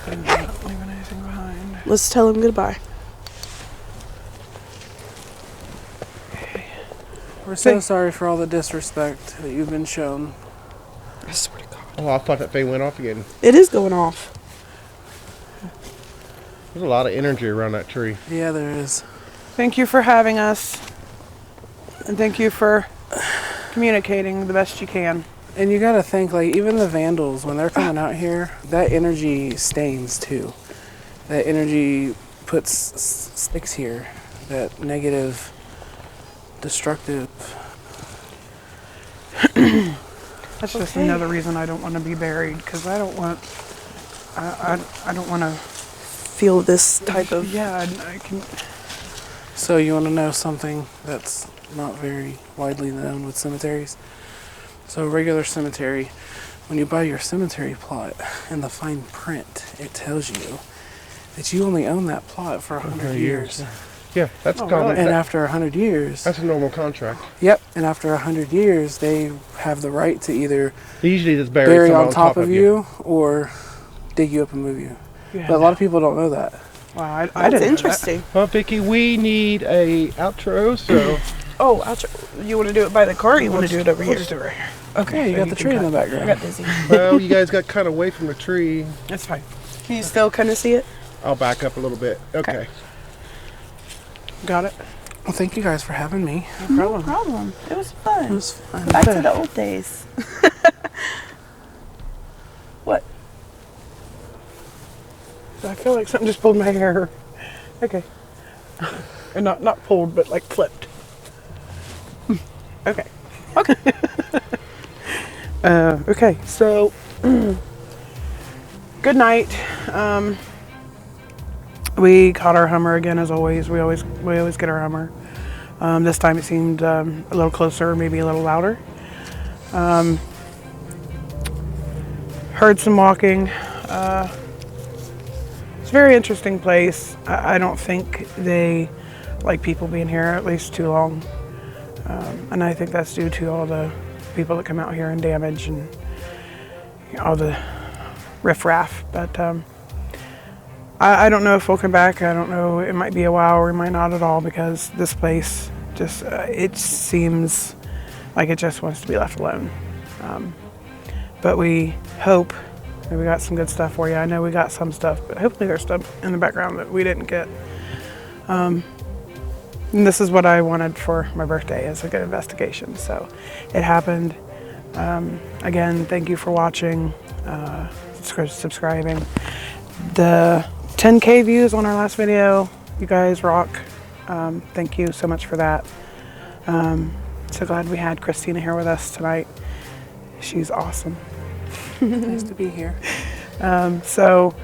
I'm not leaving anything behind. Let's tell him goodbye. We're so sorry for all the disrespect that you've been shown. I swear to God. Oh, I thought that thing went off again. It is going off. There's a lot of energy around that tree. Yeah, there is. Thank you for having us. And thank you for communicating the best you can. And you gotta think, like, even the vandals, when they're coming out here, that energy stains too. That energy sticks here. That negative, destructive. That's just Okay. another reason I don't want to be buried, because I don't want. I don't want to. Feel this type of. Yeah, I can. So you want to know something that's not very widely known with cemeteries? So a regular cemetery, when you buy your cemetery plot, in the fine print, it tells you that you only own that plot for 100 years. Yeah, that's Oh, common. really? And after 100 years, That's a normal contract. yep, and after 100 years, they have the right to either They usually just bury bury someone on top of you or dig you up and move you. Yeah. But a lot of people don't know that. Wow, I That's didn't know interesting. Well, Vicky, we need a outro, so Oh, you want to do it by the car or you want to do it over here? Let's do it right here. Okay, you got the tree in the I background. got dizzy. well, you guys got kind of away from the tree. That's fine. Can you still kind of see it? I'll back up a little bit. Okay. Got it. Well, thank you guys for having me. No No problem. It was fun. It was fun. Back to the old days. What? I feel like something just pulled my hair. Okay. And not pulled, but like flipped. Okay. Okay. Okay. So, good night. We caught our Hummer again, as always. We always get our Hummer. This time it seemed a little closer, maybe a little louder. Heard some walking. It's a very interesting place. I don't think they like people being here at least too long. And I think that's due to all the people that come out here and damage and all the riffraff. But I don't know if we'll come back. I don't know. It might be a while or it might not at all, because this place just, it seems like it just wants to be left alone. But we hope that we got some good stuff for you. I know we got some stuff, but hopefully there's stuff in the background that we didn't get. And this is what I wanted for my birthday, is a good investigation. So it happened. Again, thank you for watching, subscribing. The 10K views on our last video, you guys rock. Thank you so much for that. So glad we had Christina here with us tonight. She's awesome. Nice to be here. So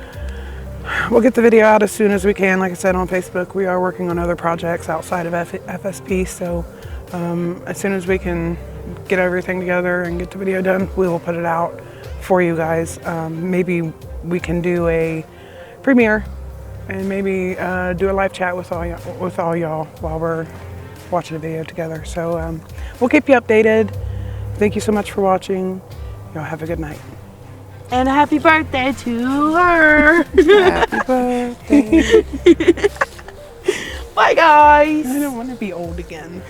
we'll get the video out as soon as we can. Like I said, on Facebook, we are working on other projects outside of FSP. So as soon as we can get everything together and get the video done, we will put it out for you guys. Maybe we can do a premiere and maybe do a live chat with all y'all while we're watching the video together. So we'll keep you updated. Thank you so much for watching. Y'all have a good night. And happy birthday to her. Happy birthday. Bye, guys. I don't want to be old again.